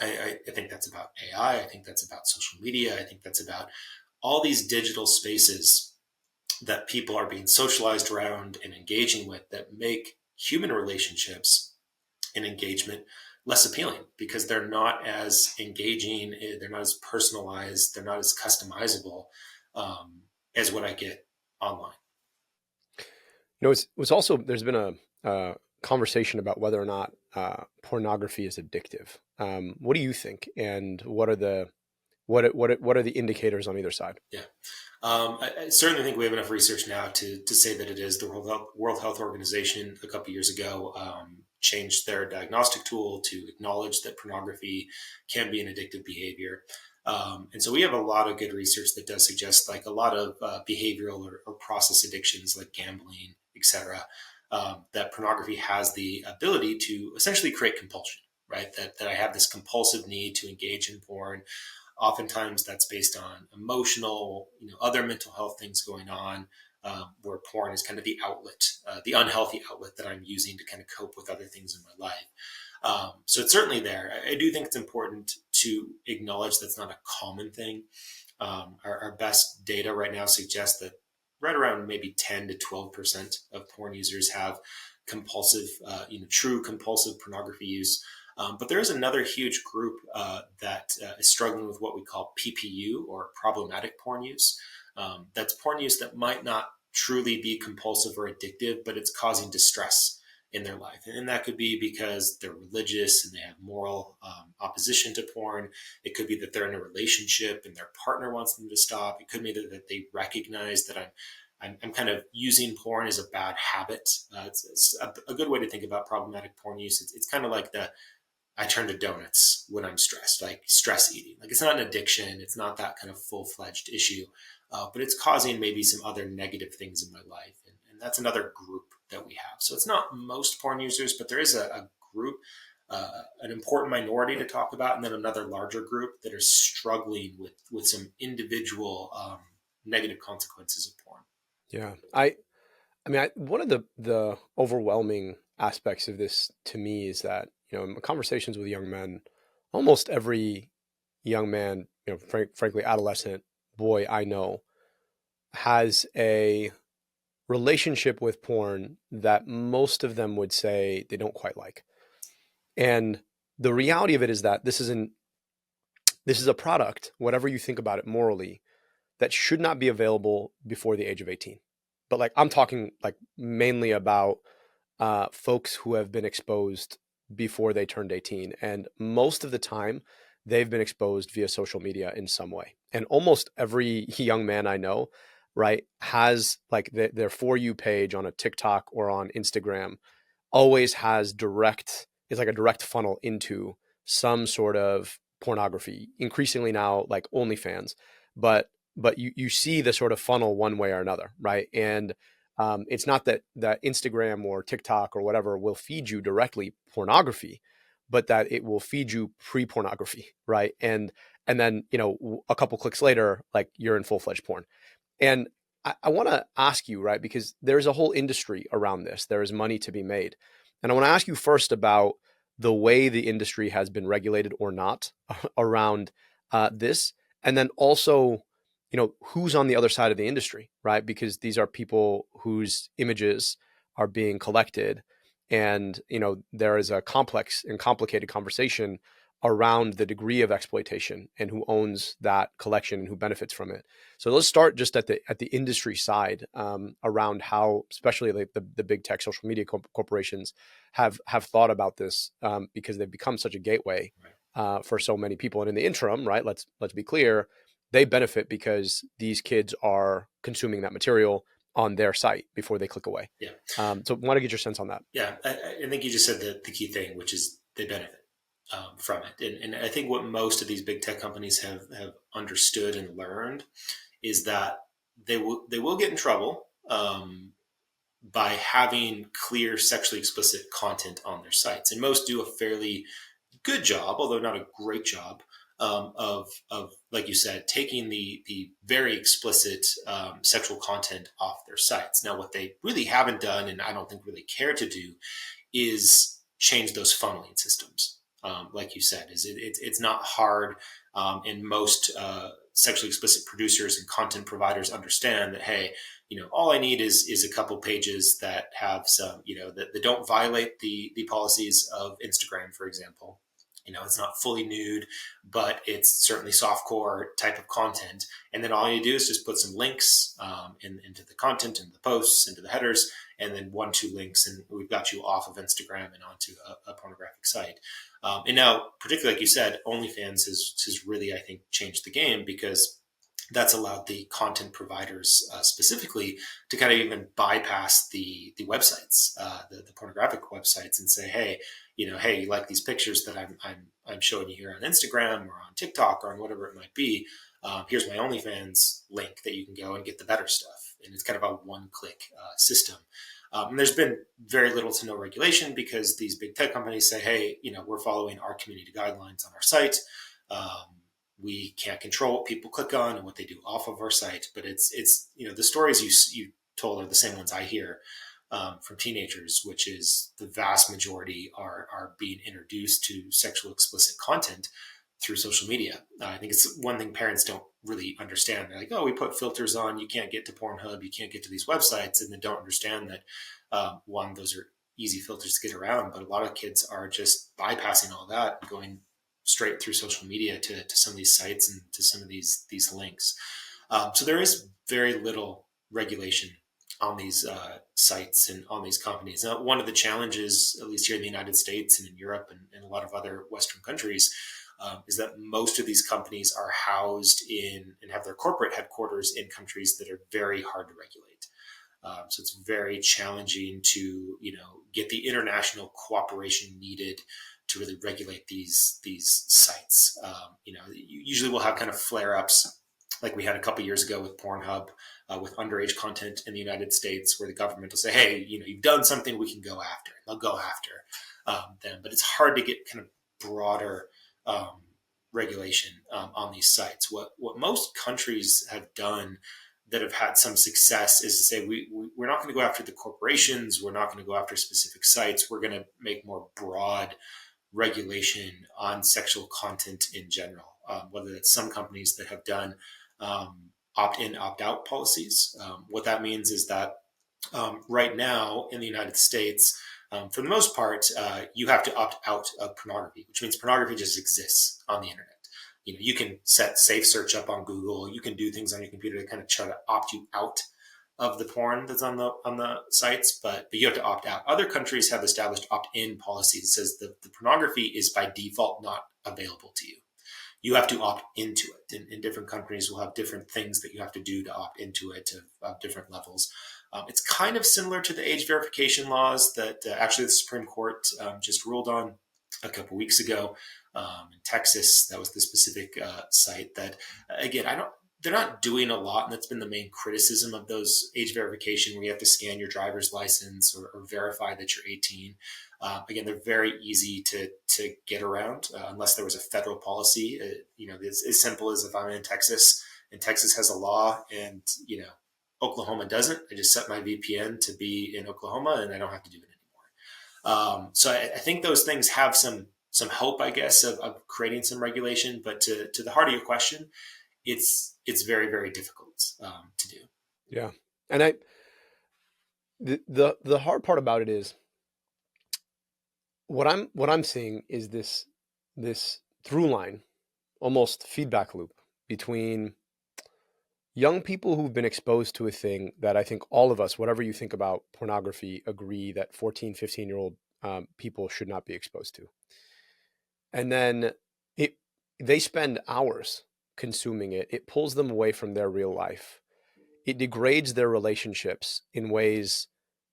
I think that's about AI. I think that's about social media. I think that's about all these digital spaces that people are being socialized around and engaging with that make human relationships and engagement less appealing because they're not as engaging, they're not as personalized, they're not as customizable as what I get online. It's also, there's been conversation about whether or not pornography is addictive. What do you think, and what are the indicators on either side? Yeah. I certainly think we have enough research now to say that it is. The World Health Organization a couple years ago changed their diagnostic tool to acknowledge that pornography can be an addictive behavior. And so we have a lot of good research that does suggest like a lot of behavioral or process addictions like gambling, etc., that pornography has the ability to essentially create compulsion, right? That I have this compulsive need to engage in porn. Oftentimes that's based on emotional, other mental health things going on, where porn is kind of the outlet, the unhealthy outlet that I'm using to kind of cope with other things in my life. So it's certainly there. I do think it's important to acknowledge that's not a common thing. Our best data right now suggests that right around maybe 10 to 12% of porn users have compulsive, true compulsive pornography use. But there is another huge group that is struggling with what we call PPU, or problematic porn use. That's porn use that might not truly be compulsive or addictive, but it's causing distress in their life. And that could be because they're religious and they have moral opposition to porn. It could be that they're in a relationship and their partner wants them to stop. It could be that they recognize that I'm kind of using porn as a bad habit. It's a good way to think about problematic porn use. It's kind of like I turn to donuts when I'm stressed, like stress eating. Like it's not an addiction. It's not that kind of full-fledged issue, but it's causing maybe some other negative things in my life. And that's another group that we have. So it's not most porn users, but there is a group, an important minority to talk about, and then another larger group that are struggling with some individual negative consequences of porn. Yeah, one of the overwhelming aspects of this to me is that, in conversations with young men, almost every young man, frankly, adolescent boy I know has a relationship with porn that most of them would say they don't quite like. And the reality of it is that this is a product, whatever you think about it morally, that should not be available before the age of 18. But like I'm talking like mainly about folks who have been exposed before they turned 18. And most of the time, they've been exposed via social media in some way. And almost every young man I know, right, has like their For You page on a TikTok or on Instagram always has it's like a direct funnel into some sort of pornography, increasingly now like OnlyFans. But you see the sort of funnel one way or another, right? And it's not that Instagram or TikTok or whatever will feed you directly pornography, but that it will feed you pre-pornography, right? And then a couple clicks later, like you're in full-fledged porn. And I want to ask you, right, because there's a whole industry around this. There is money to be made, and I want to ask you first about the way the industry has been regulated or not around this, and then also, who's on the other side of the industry, right? Because these are people whose images are being collected, and there is a complex and complicated conversation around the degree of exploitation and who owns that collection and who benefits from it. So let's start just at the industry side, around how, especially like the big tech social media corporations have thought about this, because they've become such a gateway for so many people. And in the interim, right, let's be clear, they benefit because these kids are consuming that material on their site before they click away. Yeah. So I want to get your sense on that. Yeah, I think you just said the key thing, which is they benefit from it. And I think what most of these big tech companies have understood and learned is that they will get in trouble by having clear sexually explicit content on their sites. And most do a fairly good job, although not a great job, of like you said, taking the very explicit sexual content off their sites. Now, what they really haven't done, and I don't think really care to do, is change those funneling systems. Like you said, it's not hard, and most sexually explicit producers and content providers understand that, hey, all I need is a couple pages that have some, that don't violate the policies of Instagram, for example. It's not fully nude, but it's certainly softcore type of content. And then all you do is just put some links into the content, into the posts, into the headers, and then 1-2 links, and we've got you off of Instagram and onto a pornographic site. And now, particularly like you said, OnlyFans has really, I think, changed the game, because that's allowed the content providers specifically to kind of even bypass the websites, the pornographic websites, and say, hey, hey, you like these pictures that I'm showing you here on Instagram or on TikTok or on whatever it might be. Here's my OnlyFans link that you can go and get the better stuff. And it's kind of a one-click system. And there's been very little to no regulation, because these big tech companies say, hey, we're following our community guidelines on our site. We can't control what people click on and what they do off of our site. But it's the stories you told are the same ones I hear from teenagers, which is the vast majority are being introduced to sexual explicit content through social media. I think it's one thing parents don't really understand. They're like, oh, we put filters on, you can't get to Pornhub, you can't get to these websites, and they don't understand that, one, those are easy filters to get around, but a lot of kids are just bypassing all that and going straight through social media to some of these sites and to some of these links. So there is very little regulation on these sites and on these companies. Now, one of the challenges, at least here in the United States and in Europe and a lot of other Western countries, is that most of these companies are housed in and have their corporate headquarters in countries that are very hard to regulate. So it's very challenging to, get the international cooperation needed to really regulate these sites. Usually we'll have kind of flare-ups like we had a couple of years ago with Pornhub, with underage content in the United States, where the government will say, hey, you've done something we can go after. And they'll go after them. But it's hard to get kind of broader regulation on these sites. What most countries have done that have had some success is to say, we're not going to go after the corporations. We're not going to go after specific sites. We're going to make more broad regulation on sexual content in general, whether it's some companies that have done opt-in, opt-out policies. What that means is that right now in the United States, for the most part, you have to opt out of pornography, which means pornography just exists on the internet. You can set safe search up on Google. You can do things on your computer to kind of try to opt you out of the porn that's on the sites, but you have to opt out. Other countries have established opt-in policies that says the pornography is by default not available to you. You have to opt into it. In different countries, we'll have different things that you have to do to opt into it of different levels. It's kind of similar to the age verification laws that actually the Supreme Court just ruled on a couple weeks ago in Texas. That was the specific site that, again, they're not doing a lot, and that's been the main criticism of those age verification, where you have to scan your driver's license or verify that you're 18. Again, they're very easy to get around unless there was a federal policy. It's as simple as if I'm in Texas and Texas has a law and Oklahoma doesn't. I just set my VPN to be in Oklahoma and I don't have to do it anymore. So I think those things have some hope, I guess, of creating some regulation. But to the heart of your question, it's very, very difficult to do. Yeah, and the hard part about it is what I'm seeing is this through line, almost feedback loop between young people who've been exposed to a thing that I think all of us, whatever you think about pornography, agree that 14, 15-year-old people should not be exposed to. And then they spend hours consuming it. It pulls them away from their real life. It degrades their relationships in ways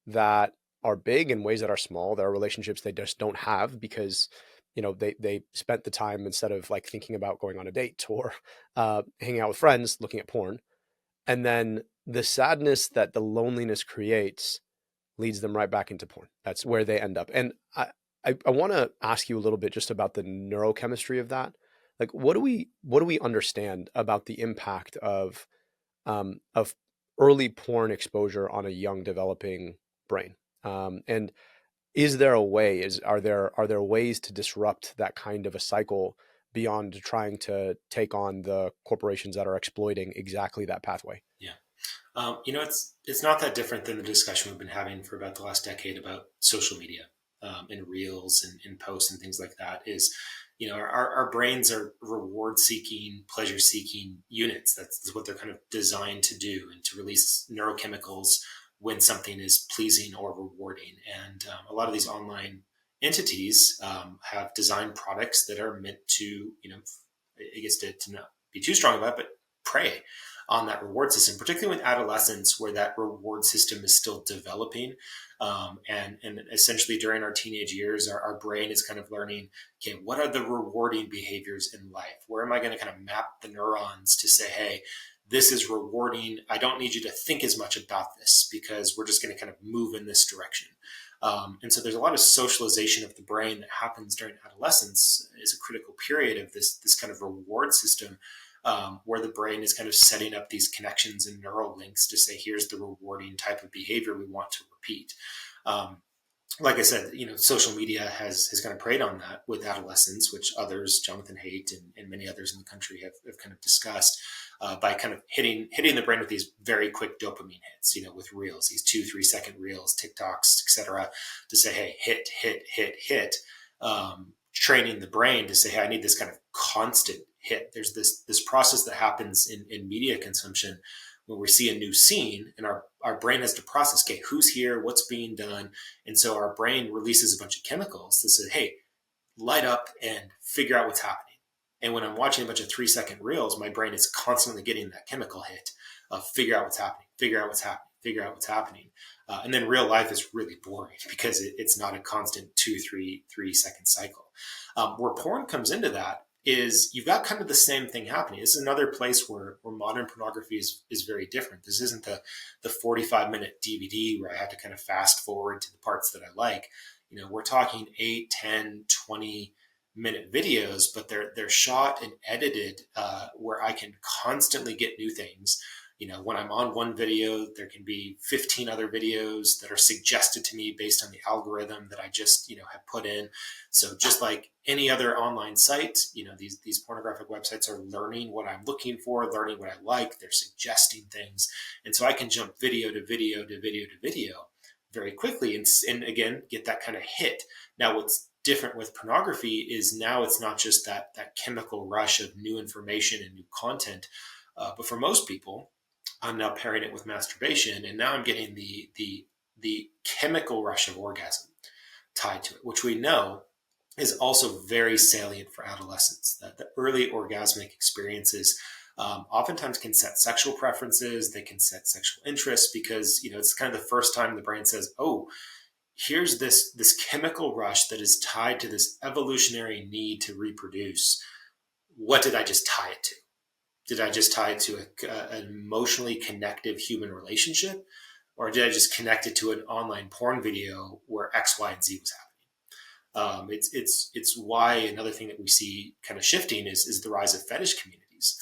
that are big and ways that are small. There are relationships they just don't have because they spent the time, instead of like thinking about going on a date or hanging out with friends, looking at porn. And then the sadness that the loneliness creates leads them right back into porn. That's where they end up. And I want to ask you a little bit just about the neurochemistry of that. Like, what do we understand about the impact of early porn exposure on a young developing brain? And is there a way? Are there ways to disrupt that kind of a cycle beyond trying to take on the corporations that are exploiting exactly that pathway? Yeah. It's not that different than the discussion we've been having for about the last decade about social media and reels and posts and things like that. Is, our brains are reward seeking, pleasure seeking units. That's what they're kind of designed to do, and to release neurochemicals when something is pleasing or rewarding. And a lot of these online entities have designed products that are meant to, I guess to not be too strong about it, but prey on that reward system, particularly with adolescents, where that reward system is still developing. And essentially during our teenage years, our brain is kind of learning, okay, what are the rewarding behaviors in life? Where am I going to kind of map the neurons to say, hey, this is rewarding. I don't need you to think as much about this, because we're just going to kind of move in this direction. And so there's a lot of socialization of the brain that happens during adolescence, is a critical period of this kind of reward system, where the brain is kind of setting up these connections and neural links to say, here's the rewarding type of behavior we want to repeat. Like I said, social media has kind of preyed on that with adolescents, which others, Jonathan Haidt and many others in the country have kind of discussed, by kind of hitting the brain with these very quick dopamine hits, with reels, these 2-3 second reels, TikToks, etc., to say, hey, hit, training the brain to say, hey, I need this kind of constant hit. There's this process that happens in media consumption when we see a new scene, and our brain has to process, okay, who's here, what's being done. And so our brain releases a bunch of chemicals that say, hey, light up and figure out what's happening. And when I'm watching a bunch of 3-second reels, my brain is constantly getting that chemical hit of figure out what's happening, figure out what's happening, figure out what's happening. And then real life is really boring, because it's not a constant 2-3 second cycle. Where porn comes into that is you've got kind of the same thing happening. This is another place where modern pornography is very different. This isn't the 45-minute DVD where I have to kind of fast forward to the parts that I like. We're talking 8, 10, 20-minute videos, but they're shot and edited where I can constantly get new things. When I'm on one video, there can be 15 other videos that are suggested to me based on the algorithm that I just, have put in. So just like any other online site, these pornographic websites are learning what I'm looking for, learning what I like. They're suggesting things. And so I can jump video to video to video to video very quickly and again, get that kind of hit. Now, what's different with pornography is now it's not just that chemical rush of new information and new content, but for most people, I'm now pairing it with masturbation, and now I'm getting the chemical rush of orgasm tied to it, which we know is also very salient for adolescents. That the early orgasmic experiences oftentimes can set sexual preferences, they can set sexual interests, because it's kind of the first time the brain says, oh, here's this chemical rush that is tied to this evolutionary need to reproduce. What did I just tie it to? Did I just tie it to an emotionally connective human relationship? Or did I just connect it to an online porn video where X, Y, and Z was happening? It's why another thing that we see kind of shifting is the rise of fetish communities.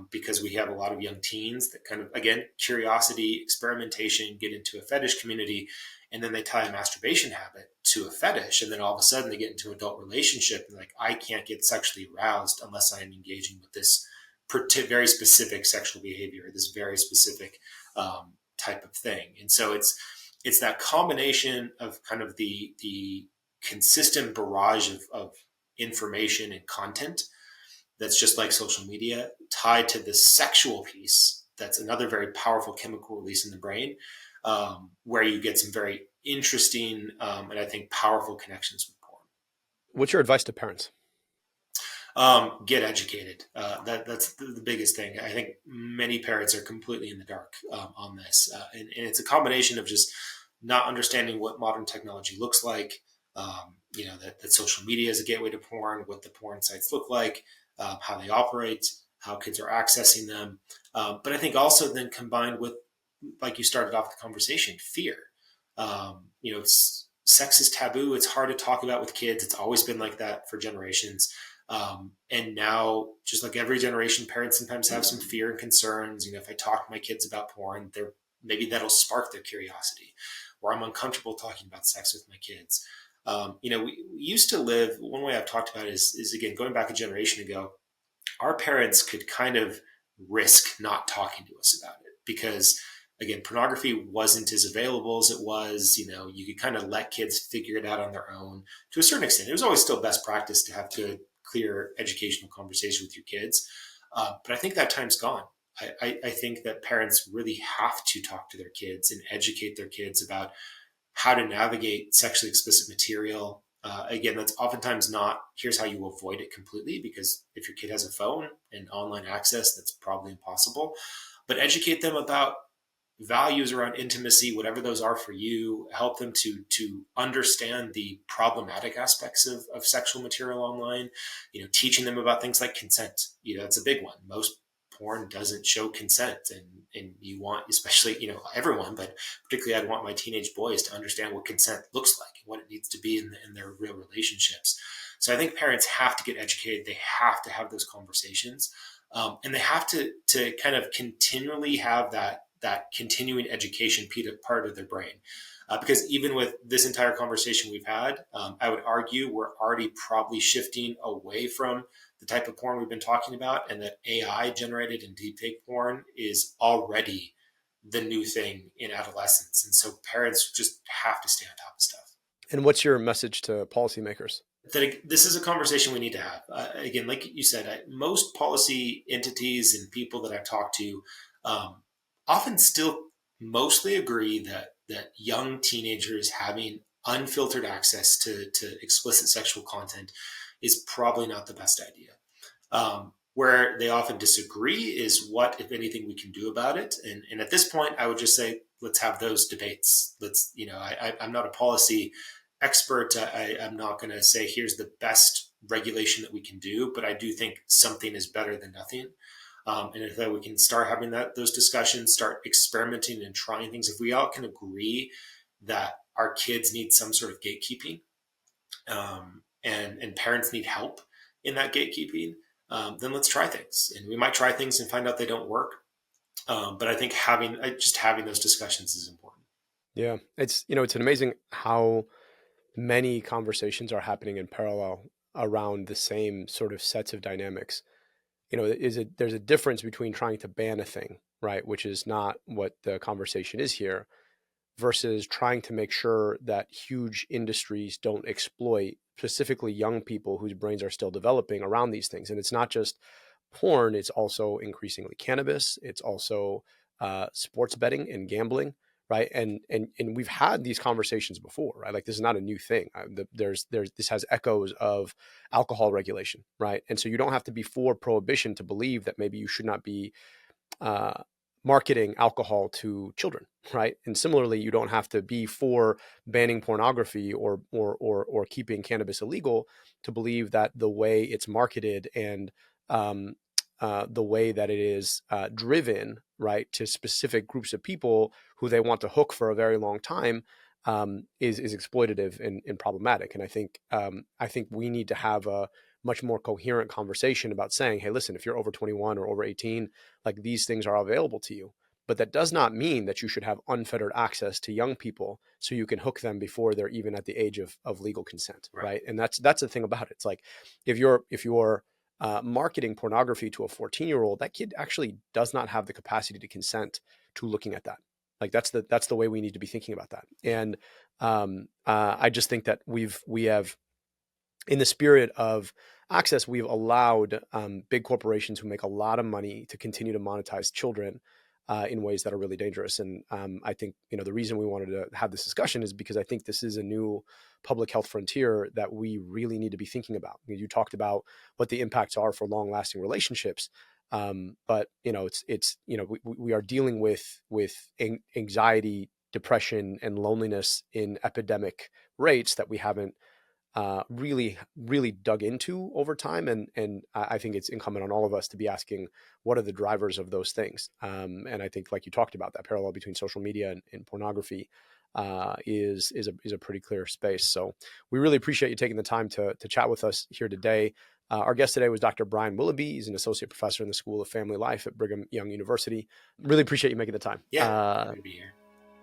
Because we have a lot of young teens that kind of, again, curiosity, experimentation, get into a fetish community, and then they tie a masturbation habit to a fetish. And then all of a sudden they get into an adult relationship and like, I can't get sexually aroused unless I am engaging with this very specific sexual behavior, this very specific type of thing. And so it's that combination of kind of the consistent barrage of information and content that's just like social media, tied to the sexual piece. That's another very powerful chemical release in the brain, where you get some very interesting and I think powerful connections with porn. What's your advice to parents? Get educated. That's the biggest thing. I think many parents are completely in the dark on this. And it's a combination of just not understanding what modern technology looks like, that social media is a gateway to porn, what the porn sites look like, how they operate, how kids are accessing them. But I think also then combined with, like you started off the conversation, fear. Sex is taboo. It's hard to talk about with kids. It's always been like that for generations. And now, just like every generation, parents sometimes have some fear and concerns. If I talk to my kids about porn, maybe that'll spark their curiosity, or I'm uncomfortable talking about sex with my kids. We used to live, one way I've talked about it is again, going back a generation ago, our parents could kind of risk not talking to us about it because, again, pornography wasn't as available as it was. You could kind of let kids figure it out on their own to a certain extent. It was always still best practice to have good clear educational conversation with your kids. But I think that time's gone. I think that parents really have to talk to their kids and educate their kids about how to navigate sexually explicit material. Again, that's oftentimes not, here's how you avoid it completely, because if your kid has a phone and online access, that's probably impossible. But educate them about values around intimacy, whatever those are for you. Help them to understand the problematic aspects of sexual material online. Teaching them about things like consent. That's a big one. Most porn doesn't show consent, and you want, especially everyone, but particularly I'd want my teenage boys to understand what consent looks like and what it needs to be in their real relationships. So I think parents have to get educated. They have to have those conversations, and they have to kind of continually have that continuing education part of their brain. Because even with this entire conversation we've had, I would argue we're already probably shifting away from the type of porn we've been talking about, and that AI generated and deepfake porn is already the new thing in adolescence. And so parents just have to stay on top of stuff. And what's your message to policymakers? That this is a conversation we need to have. Again, like you said, most policy entities and people that I've talked to often still mostly agree that young teenagers having unfiltered access to explicit sexual content is probably not the best idea. Where they often disagree is what, if anything, we can do about it. And at this point, I would just say, let's have those debates. I'm not a policy expert. I'm not going to say, here's the best regulation that we can do, but I do think something is better than nothing. And if we can start having those discussions, start experimenting and trying things, if we all can agree that our kids need some sort of gatekeeping, and parents need help in that gatekeeping, then let's try things. And we might try things and find out they don't work. But I think having those discussions is important. Yeah. It's amazing how many conversations are happening in parallel around the same sort of sets of dynamics. There's a difference between trying to ban a thing, right, which is not what the conversation is here, versus trying to make sure that huge industries don't exploit specifically young people whose brains are still developing around these things. And it's not just porn, it's also increasingly cannabis. It's also sports betting and gambling, right? And we've had these conversations before, right? Like, this is not a new thing. This has echoes of alcohol regulation, right? And so you don't have to be for prohibition to believe that maybe you should not be marketing alcohol to children, right? And similarly, you don't have to be for banning pornography or keeping cannabis illegal to believe that the way it's marketed and the way that it is driven, right, to specific groups of people who they want to hook for a very long time is exploitative and problematic. And I think we need to have a much more coherent conversation about saying, hey, listen, if you're over 21 or over 18, like, these things are available to you. But that does not mean that you should have unfettered access to young people so you can hook them before they're even at the age of legal consent, right? And that's the thing about it. It's like, if you're marketing pornography to a 14-year-old, that kid actually does not have the capacity to consent to looking at that. Like, that's the way we need to be thinking about that. And I just think that we have, in the spirit of access, we've allowed big corporations who make a lot of money to continue to monetize children in ways that are really dangerous. And I think, the reason we wanted to have this discussion is because I think this is a new public health frontier that we really need to be thinking about. You talked about what the impacts are for long-lasting relationships, but we are dealing with anxiety, depression, and loneliness in epidemic rates that we haven't really dug into over time. And I think it's incumbent on all of us to be asking, what are the drivers of those things? And I think, like you talked about, that parallel between social media and pornography is a pretty clear space. So we really appreciate you taking the time to chat with us here today. Our guest today was Dr. Brian Willoughby. He's an associate professor in the School of Family Life at Brigham Young University. Really appreciate you making the time. Yeah, happy to be here.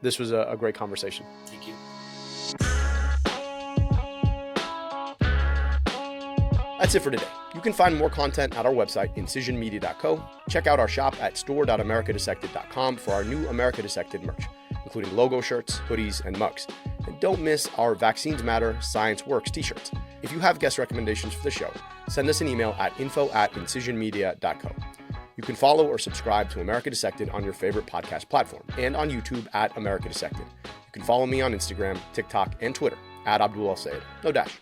This was a great conversation. Thank you. That's it for today. You can find more content at our website, incisionmedia.co. Check out our shop at store.americadissected.com for our new America Dissected merch, including logo shirts, hoodies, and mugs. And don't miss our Vaccines Matter, Science Works t-shirts. If you have guest recommendations for the show, send us an email at info@incisionmedia.co. You can follow or subscribe to America Dissected on your favorite podcast platform and on YouTube at America Dissected. You can follow me on Instagram, TikTok, and Twitter at Abdul Al-Sayed. No dash.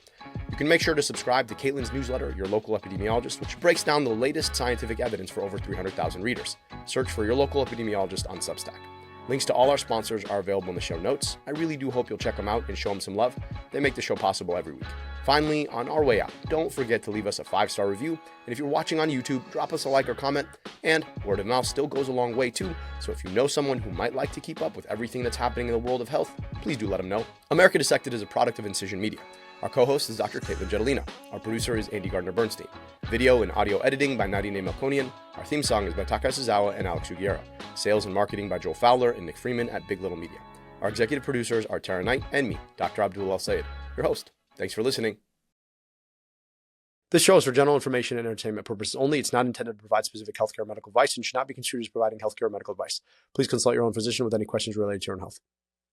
You can make sure to subscribe to Caitlin's newsletter, Your Local Epidemiologist, which breaks down the latest scientific evidence for over 300,000 readers. Search for Your Local Epidemiologist on Substack. Links to all our sponsors are available in the show notes. I really do hope you'll check them out and show them some love. They make the show possible every week. Finally, on our way out, don't forget to leave us a 5-star review. And if you're watching on YouTube, drop us a like or comment. And word of mouth still goes a long way too. So if you know someone who might like to keep up with everything that's happening in the world of health, please do let them know. America Dissected is a product of Incision Media. Our co-host is Dr. Caitlin Jetelina. Our producer is Andy Gardner-Bernstein. Video and audio editing by Nadine Melkonian. Our theme song is by Taka Suzawa and Alex Uguera. Sales and marketing by Joel Fowler and Nick Freeman at Big Little Media. Our executive producers are Tara Knight and me, Dr. Abdul Al-Sayed, your host. Thanks for listening. This show is for general information and entertainment purposes only. It's not intended to provide specific healthcare or medical advice and should not be considered as providing healthcare or medical advice. Please consult your own physician with any questions related to your own health.